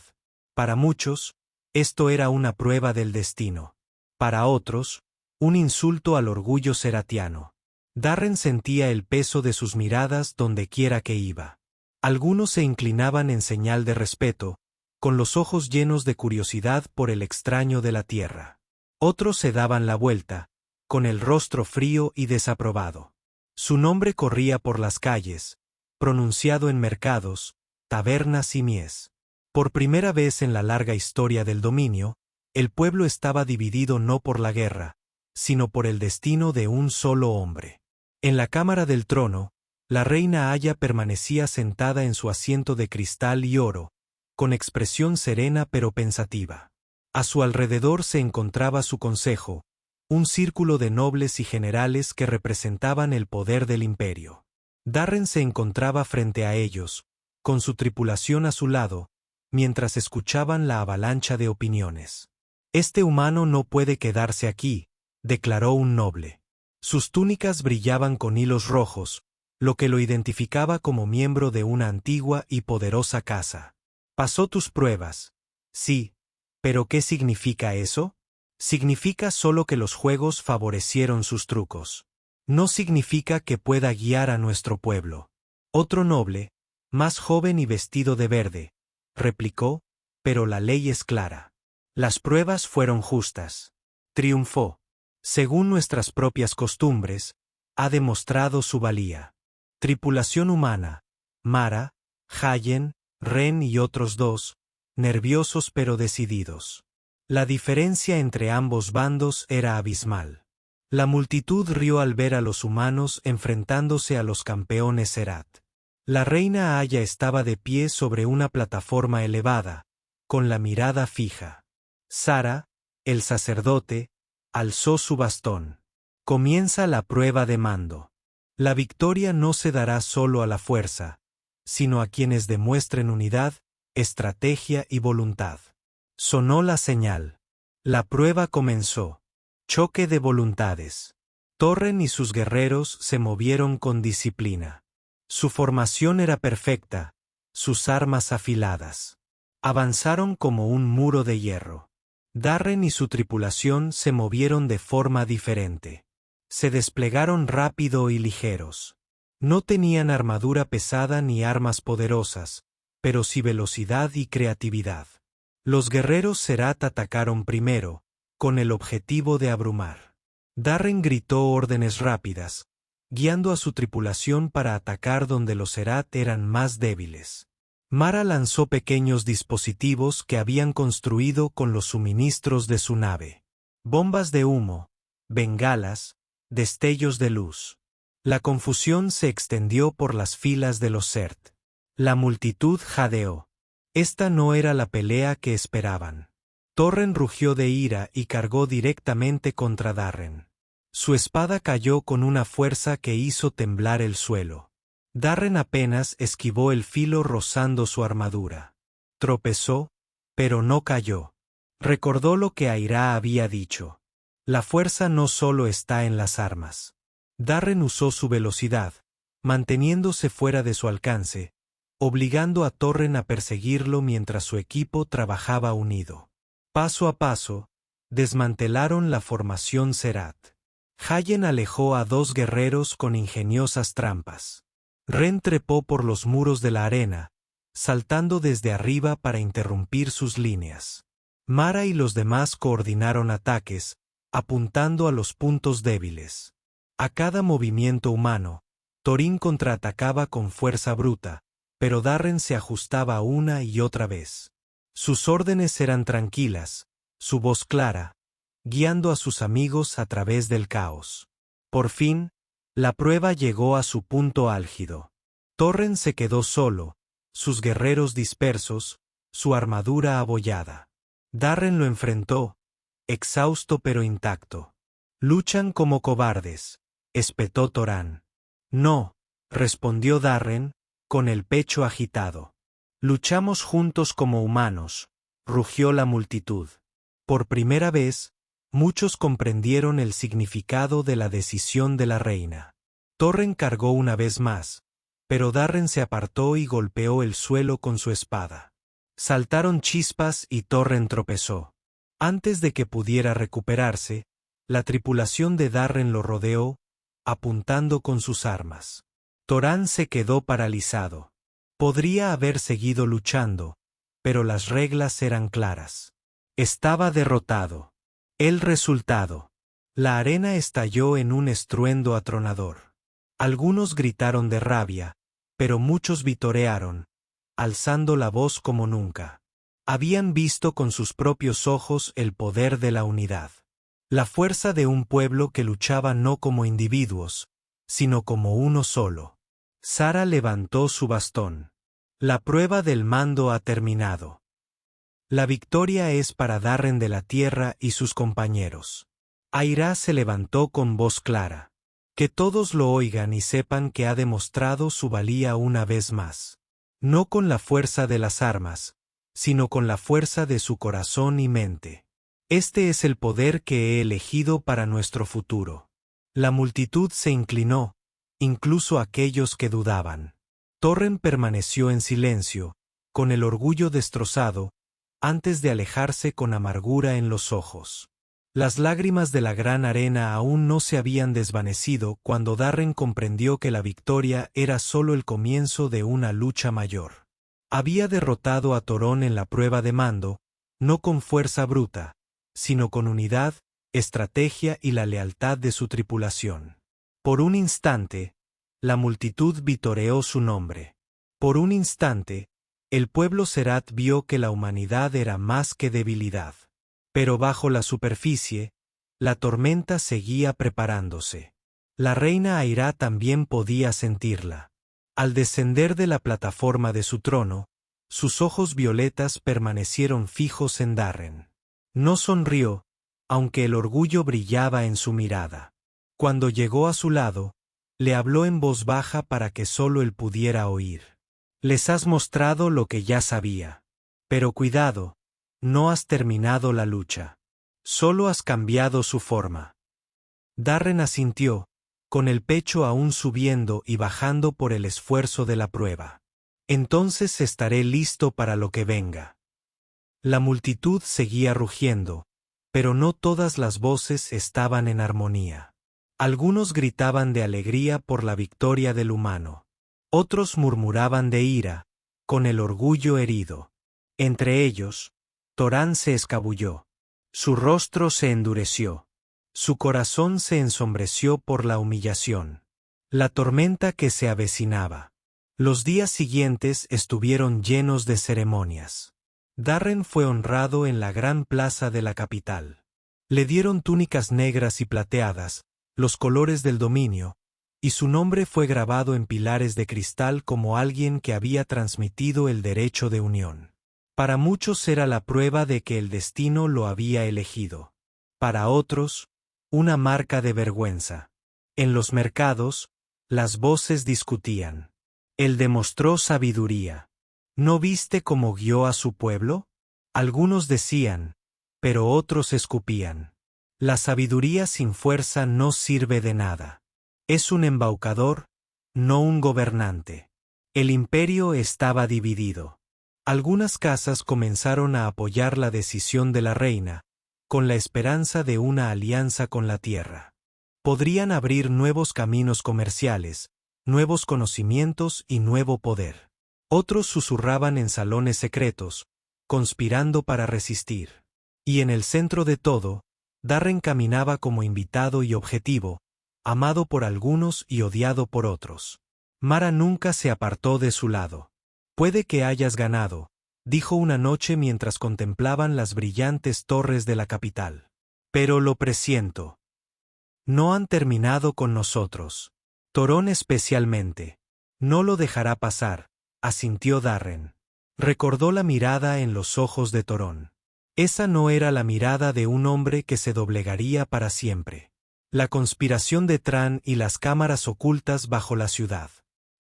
Speaker 1: Para muchos, esto era una prueba del destino. Para otros, un insulto al orgullo seratiano. Darren sentía el peso de sus miradas dondequiera que iba. Algunos se inclinaban en señal de respeto, con los ojos llenos de curiosidad por el extraño de la tierra. Otros se daban la vuelta, con el rostro frío y desaprobado. Su nombre corría por las calles, pronunciado en mercados, tabernas y mies. Por primera vez en la larga historia del dominio, el pueblo estaba dividido no por la guerra, sino por el destino de un solo hombre. En la cámara del trono, la reina Aya permanecía sentada en su asiento de cristal y oro, con expresión serena pero pensativa. A su alrededor se encontraba su consejo, un círculo de nobles y generales que representaban el poder del imperio. Darren se encontraba frente a ellos, con su tripulación a su lado, mientras escuchaban la avalancha de opiniones. «Este humano no puede quedarse aquí», declaró un noble. Sus túnicas brillaban con hilos rojos, lo que lo identificaba como miembro de una antigua y poderosa casa. «Pasó tus pruebas». «Sí, pero ¿qué significa eso?» «Significa solo que los juegos favorecieron sus trucos. No significa que pueda guiar a nuestro pueblo». Otro noble, más joven y vestido de verde, replicó, «pero la ley es clara. Las pruebas fueron justas. Triunfó. Según nuestras propias costumbres, ha demostrado su valía». Tripulación humana, Mara, Hayen, Ren y otros dos, nerviosos pero decididos. La diferencia entre ambos bandos era abismal. La multitud rió al ver a los humanos enfrentándose a los campeones Serat. La reina Aya estaba de pie sobre una plataforma elevada, con la mirada fija. Sara, el sacerdote, alzó su bastón. Comienza la prueba de mando. La victoria no se dará solo a la fuerza, sino a quienes demuestren unidad, estrategia y voluntad. Sonó la señal. La prueba comenzó. Choque de voluntades. Torren y sus guerreros se movieron con disciplina. Su formación era perfecta, sus armas afiladas. Avanzaron como un muro de hierro. Darren y su tripulación se movieron de forma diferente. Se desplegaron rápido y ligeros. No tenían armadura pesada ni armas poderosas, pero sí velocidad y creatividad. Los guerreros Serat atacaron primero, con el objetivo de abrumar. Darren gritó órdenes rápidas, guiando a su tripulación para atacar donde los Serat eran más débiles. Mara lanzó pequeños dispositivos que habían construido con los suministros de su nave. Bombas de humo, bengalas, destellos de luz. La confusión se extendió por las filas de los Zerth. La multitud jadeó. Esta no era la pelea que esperaban. Torren rugió de ira y cargó directamente contra Darren. Su espada cayó con una fuerza que hizo temblar el suelo. Darren apenas esquivó el filo rozando su armadura. Tropezó, pero no cayó. Recordó lo que Aira había dicho. La fuerza no solo está en las armas. Darren usó su velocidad, manteniéndose fuera de su alcance, obligando a Torren a perseguirlo mientras su equipo trabajaba unido. Paso a paso, desmantelaron la formación Serat. Hayen alejó a 2 guerreros con ingeniosas trampas. Ren trepó por los muros de la arena, saltando desde arriba para interrumpir sus líneas. Mara y los demás coordinaron ataques, apuntando a los puntos débiles. A cada movimiento humano, Thorin contraatacaba con fuerza bruta, pero Darren se ajustaba una y otra vez. Sus órdenes eran tranquilas, su voz clara, guiando a sus amigos a través del caos. Por fin, la prueba llegó a su punto álgido. Torren se quedó solo, sus guerreros dispersos, su armadura abollada. Darren lo enfrentó, exhausto pero intacto. «Luchan como cobardes», espetó Torán. «No», respondió Darren, con el pecho agitado. «Luchamos juntos como humanos», rugió la multitud. Por primera vez, muchos comprendieron el significado de la decisión de la reina. Torren cargó una vez más, pero Darren se apartó y golpeó el suelo con su espada. Saltaron chispas y Torren tropezó. Antes de que pudiera recuperarse, la tripulación de Darren lo rodeó, apuntando con sus armas. Torán se quedó paralizado. Podría haber seguido luchando, pero las reglas eran claras. Estaba derrotado. El resultado. La arena estalló en un estruendo atronador. Algunos gritaron de rabia, pero muchos vitorearon, alzando la voz como nunca. Habían visto con sus propios ojos el poder de la unidad. La fuerza de un pueblo que luchaba no como individuos, sino como uno solo. Sara levantó su bastón. La prueba del mando ha terminado. La victoria es para Darren de la Tierra y sus compañeros. Aira se levantó con voz clara. Que todos lo oigan y sepan que ha demostrado su valía una vez más. No con la fuerza de las armas, sino con la fuerza de su corazón y mente. Este es el poder que he elegido para nuestro futuro. La multitud se inclinó, incluso aquellos que dudaban. Torren permaneció en silencio, con el orgullo destrozado, antes de alejarse con amargura en los ojos. Las lágrimas de la gran arena aún no se habían desvanecido cuando Darren comprendió que la victoria era solo el comienzo de una lucha mayor. Había derrotado a Torón en la prueba de mando, no con fuerza bruta, sino con unidad, estrategia y la lealtad de su tripulación. Por un instante, la multitud vitoreó su nombre. Por un instante, el pueblo Serat vio que la humanidad era más que debilidad. Pero bajo la superficie, la tormenta seguía preparándose. La reina Aira también podía sentirla. Al descender de la plataforma de su trono, sus ojos violetas permanecieron fijos en Darren. No sonrió, aunque el orgullo brillaba en su mirada. Cuando llegó a su lado, le habló en voz baja para que solo él pudiera oír. Les has mostrado lo que ya sabía. Pero cuidado, no has terminado la lucha. Solo has cambiado su forma. Darren asintió, con el pecho aún subiendo y bajando por el esfuerzo de la prueba. Entonces estaré listo para lo que venga. La multitud seguía rugiendo, pero no todas las voces estaban en armonía. Algunos gritaban de alegría por la victoria del humano. Otros murmuraban de ira, con el orgullo herido. Entre ellos, Torán se escabulló. Su rostro se endureció. Su corazón se ensombreció por la humillación. La tormenta que se avecinaba. Los días siguientes estuvieron llenos de ceremonias. Darren fue honrado en la gran plaza de la capital. Le dieron túnicas negras y plateadas, los colores del dominio, y su nombre fue grabado en pilares de cristal como alguien que había transmitido el derecho de unión. Para muchos era la prueba de que el destino lo había elegido. Para otros, una marca de vergüenza. En los mercados, las voces discutían. Él demostró sabiduría. ¿No viste cómo guió a su pueblo? Algunos decían, pero otros escupían. La sabiduría sin fuerza no sirve de nada. Es un embaucador, no un gobernante. El imperio estaba dividido. Algunas casas comenzaron a apoyar la decisión de la reina, con la esperanza de una alianza con la tierra. Podrían abrir nuevos caminos comerciales, nuevos conocimientos y nuevo poder. Otros susurraban en salones secretos, conspirando para resistir. Y en el centro de todo, Darren caminaba como invitado y objetivo, amado por algunos y odiado por otros. Mara nunca se apartó de su lado. «Puede que hayas ganado», dijo una noche mientras contemplaban las brillantes torres de la capital. «Pero lo presiento. No han terminado con nosotros. Torón especialmente. No lo dejará pasar», asintió Darren. Recordó la mirada en los ojos de Torón. Esa no era la mirada de un hombre que se doblegaría para siempre. La conspiración de Tran y las cámaras ocultas bajo la ciudad.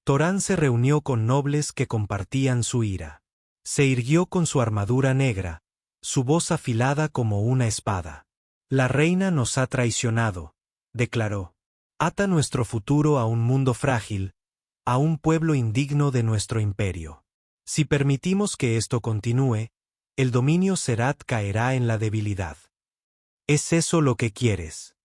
Speaker 1: Torán se reunió con nobles que compartían su ira. Se irguió con su armadura negra, su voz afilada como una espada. «La reina nos ha traicionado», declaró. «Ata nuestro futuro a un mundo frágil, a un pueblo indigno de nuestro imperio. Si permitimos que esto continúe, el dominio Serat caerá en la debilidad». «¿Es eso lo que quieres?»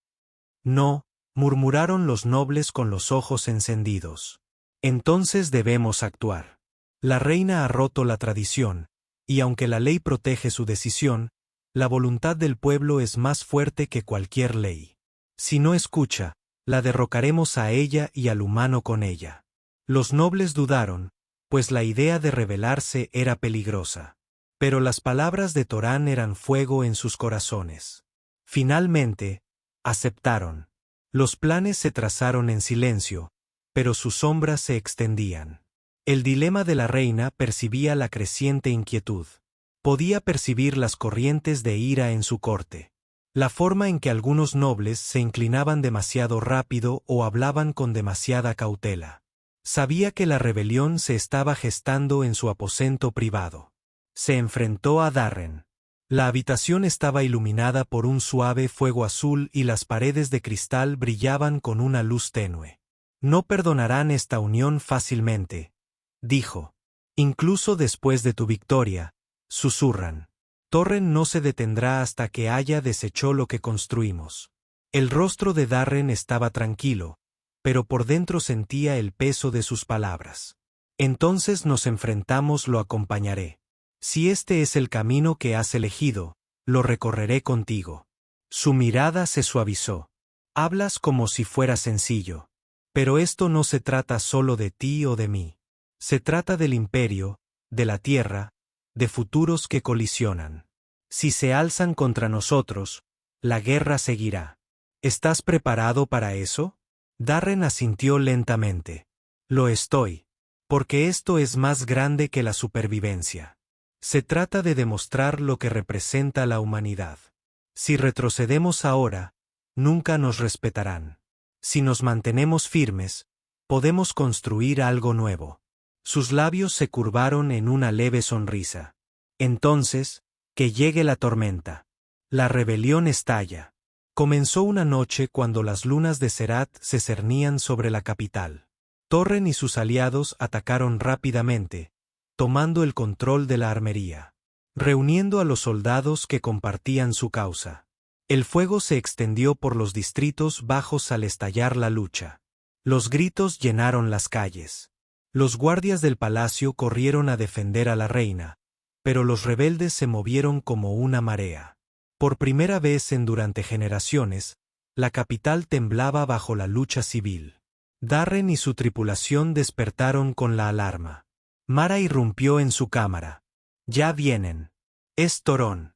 Speaker 1: «No», murmuraron los nobles con los ojos encendidos. «Entonces debemos actuar. La reina ha roto la tradición, y aunque la ley protege su decisión, la voluntad del pueblo es más fuerte que cualquier ley. Si no escucha, la derrocaremos a ella y al humano con ella». Los nobles dudaron, pues la idea de rebelarse era peligrosa. Pero las palabras de Torán eran fuego en sus corazones. Finalmente, aceptaron. Los planes se trazaron en silencio, pero sus sombras se extendían. El dilema de la reina percibía la creciente inquietud. Podía percibir las corrientes de ira en su corte. La forma en que algunos nobles se inclinaban demasiado rápido o hablaban con demasiada cautela. Sabía que la rebelión se estaba gestando en su aposento privado. Se enfrentó a Darren. La habitación estaba iluminada por un suave fuego azul y las paredes de cristal brillaban con una luz tenue. «No perdonarán esta unión fácilmente», dijo. «Incluso después de tu victoria», susurran. «Torren no se detendrá hasta que haya deshecho lo que construimos». El rostro de Darren estaba tranquilo, pero por dentro sentía el peso de sus palabras. «Entonces nos enfrentamos, lo acompañaré. Si este es el camino que has elegido, lo recorreré contigo». Su mirada se suavizó. «Hablas como si fuera sencillo. Pero esto no se trata solo de ti o de mí. Se trata del imperio, de la tierra, de futuros que colisionan. Si se alzan contra nosotros, la guerra seguirá. ¿Estás preparado para eso?» Darren asintió lentamente. «Lo estoy. Porque esto es más grande que la supervivencia. Se trata de demostrar lo que representa la humanidad. Si retrocedemos ahora, nunca nos respetarán. Si nos mantenemos firmes, podemos construir algo nuevo». Sus labios se curvaron en una leve sonrisa. «Entonces, que llegue la tormenta. La rebelión estalla». Comenzó una noche cuando las lunas de Serat se cernían sobre la capital. Torren y sus aliados atacaron rápidamente, tomando el control de la armería. reuniendo a los soldados que compartían su causa. El fuego se extendió por los distritos bajos al estallar la lucha. Los gritos llenaron las calles. Los guardias del palacio corrieron a defender a la reina, pero los rebeldes se movieron como una marea. Por primera vez durante generaciones, la capital temblaba bajo la lucha civil. Darren y su tripulación despertaron con la alarma. Mara irrumpió en su cámara. «Ya vienen. Es Torón».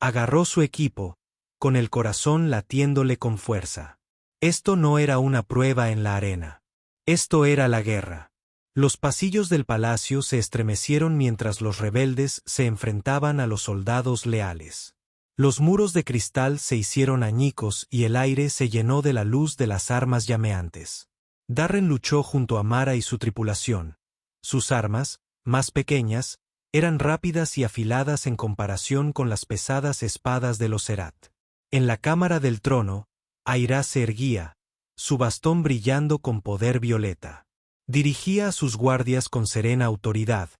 Speaker 1: Agarró su equipo, con el corazón latiéndole con fuerza. Esto no era una prueba en la arena. Esto era la guerra. Los pasillos del palacio se estremecieron mientras los rebeldes se enfrentaban a los soldados leales. Los muros de cristal se hicieron añicos y el aire se llenó de la luz de las armas llameantes. Darren luchó junto a Mara y su tripulación. Sus armas, más pequeñas, eran rápidas y afiladas en comparación con las pesadas espadas de los Serat. En la cámara del trono, Aira se erguía, su bastón brillando con poder violeta. Dirigía a sus guardias con serena autoridad,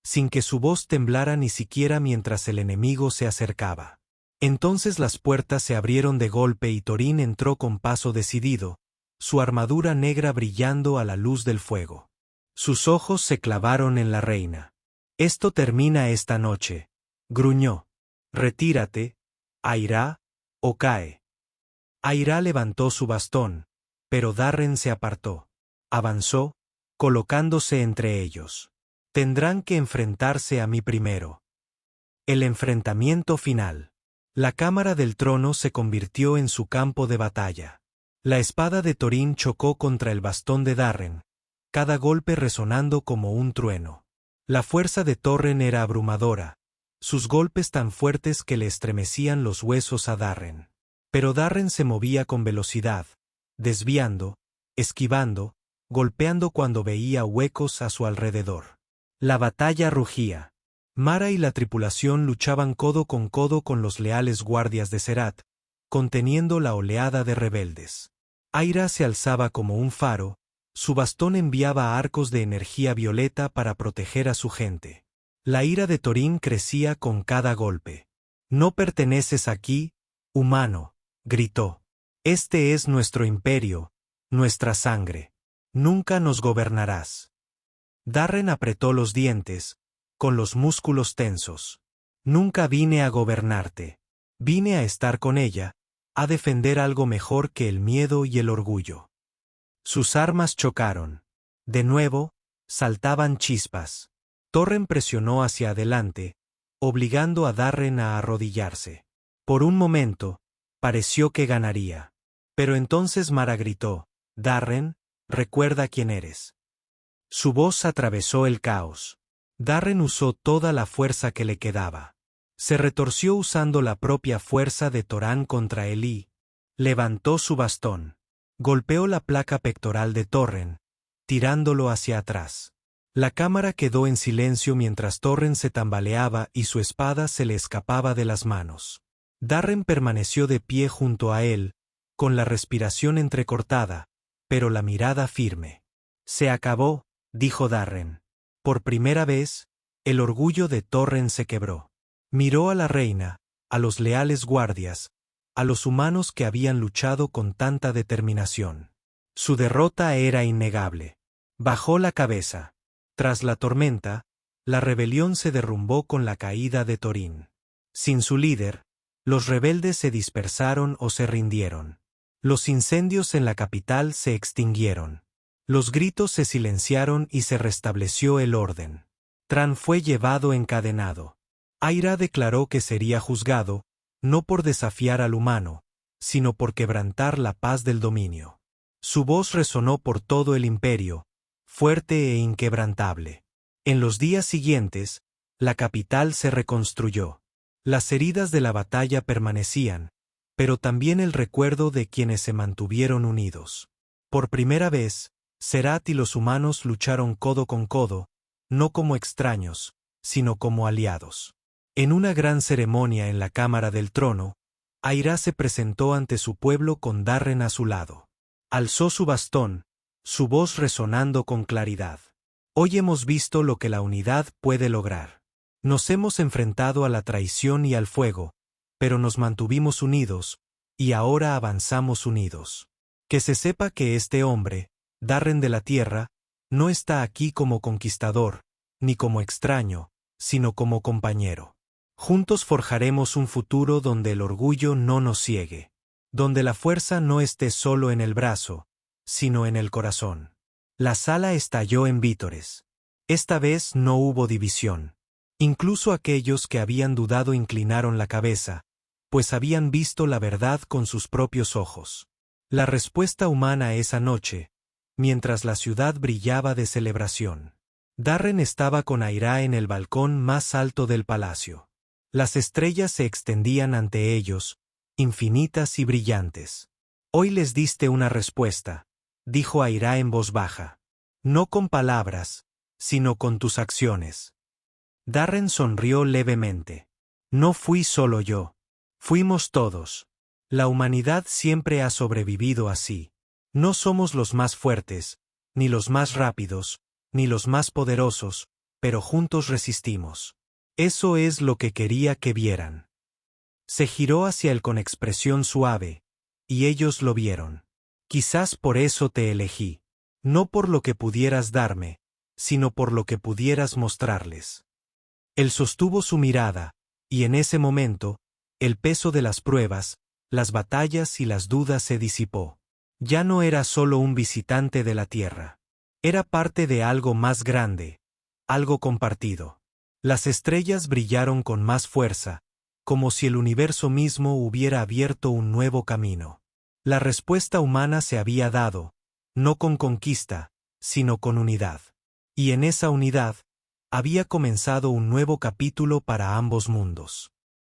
Speaker 1: sin que su voz temblara ni siquiera mientras el enemigo se acercaba. Entonces las puertas se abrieron de golpe y Torín entró con paso decidido, su armadura negra brillando a la luz del fuego. Sus ojos se clavaron en la reina. «Esto termina esta noche», gruñó. «Retírate, Aira, o cae». Aira levantó su bastón, pero Darren se apartó. Avanzó, colocándose entre ellos. «Tendrán que enfrentarse a mí primero». El enfrentamiento final. La cámara del trono se convirtió en su campo de batalla. La espada de Torín chocó contra el bastón de Darren, cada golpe resonando como un trueno. La fuerza de Torren era abrumadora, sus golpes tan fuertes que le estremecían los huesos a Darren. Pero Darren se movía con velocidad, desviando, esquivando, golpeando cuando veía huecos a su alrededor. La batalla rugía. Mara y la tripulación luchaban codo con los leales guardias de Serat, conteniendo la oleada de rebeldes. Aira se alzaba como un faro, su bastón enviaba arcos de energía violeta para proteger a su gente. La ira de Torín crecía con cada golpe. «No perteneces aquí, humano», gritó. «Este es nuestro imperio, nuestra sangre. Nunca nos gobernarás». Darren apretó los dientes, con los músculos tensos. «Nunca vine a gobernarte. Vine a estar con ella, a defender algo mejor que el miedo y el orgullo». Sus armas chocaron. De nuevo, saltaban chispas. Torren presionó hacia adelante, obligando a Darren a arrodillarse. Por un momento, pareció que ganaría. Pero entonces Mara gritó: «Darren, recuerda quién eres». Su voz atravesó el caos. Darren usó toda la fuerza que le quedaba. Se retorció usando la propia fuerza de Torán contra él y levantó su bastón. Golpeó la placa pectoral de Torren, tirándolo hacia atrás. La cámara quedó en silencio mientras Torren se tambaleaba y su espada se le escapaba de las manos. Darren permaneció de pie junto a él, con la respiración entrecortada, pero la mirada firme. «Se acabó», dijo Darren. Por primera vez, el orgullo de Torren se quebró. Miró a la reina, a los leales guardias, a los humanos que habían luchado con tanta determinación. Su derrota era innegable. Bajó la cabeza. Tras la tormenta, la rebelión se derrumbó con la caída de Torín. Sin su líder, los rebeldes se dispersaron o se rindieron. Los incendios en la capital se extinguieron. Los gritos se silenciaron y se restableció el orden. Tran fue llevado encadenado. Aira declaró que sería juzgado, no por desafiar al humano, sino por quebrantar la paz del dominio. Su voz resonó por todo el imperio, fuerte e inquebrantable. En los días siguientes, la capital se reconstruyó. Las heridas de la batalla permanecían, pero también el recuerdo de quienes se mantuvieron unidos. Por primera vez, Serat y los humanos lucharon codo con codo, no como extraños, sino como aliados. En una gran ceremonia en la cámara del trono, Aira se presentó ante su pueblo con Darren a su lado. Alzó su bastón, su voz resonando con claridad. «Hoy hemos visto lo que la unidad puede lograr. Nos hemos enfrentado a la traición y al fuego, pero nos mantuvimos unidos, y ahora avanzamos unidos. Que se sepa que este hombre, Darren de la Tierra, no está aquí como conquistador, ni como extraño, sino como compañero. Juntos forjaremos un futuro donde el orgullo no nos ciegue, donde la fuerza no esté solo en el brazo, sino en el corazón. La sala estalló en vítores. Esta vez no hubo división. Incluso aquellos que habían dudado inclinaron la cabeza, pues habían visto la verdad con sus propios ojos. La respuesta humana esa noche, mientras la ciudad brillaba de celebración. Darren estaba con Aira en el balcón más alto del palacio. Las estrellas se extendían ante ellos, infinitas y brillantes. Hoy les diste una respuesta, dijo Aira en voz baja. No con palabras, sino con tus acciones. Darren sonrió levemente. No fui solo yo. Fuimos todos. La humanidad siempre ha sobrevivido así. No somos los más fuertes, ni los más rápidos, ni los más poderosos, pero juntos resistimos. Eso es lo que quería que vieran. Se giró hacia él con expresión suave, y ellos lo vieron. Quizás por eso te elegí. No por lo que pudieras darme, sino por lo que pudieras mostrarles. Él sostuvo su mirada, y en ese momento, el peso de las pruebas, las batallas y las dudas se disipó. Ya no era solo un visitante de la tierra. Era parte de algo más grande, algo compartido. Las estrellas brillaron con más fuerza, como si el universo mismo hubiera abierto un nuevo camino. La respuesta humana se había dado, no con conquista, sino con unidad. Y en esa unidad, había comenzado un nuevo capítulo para ambos mundos.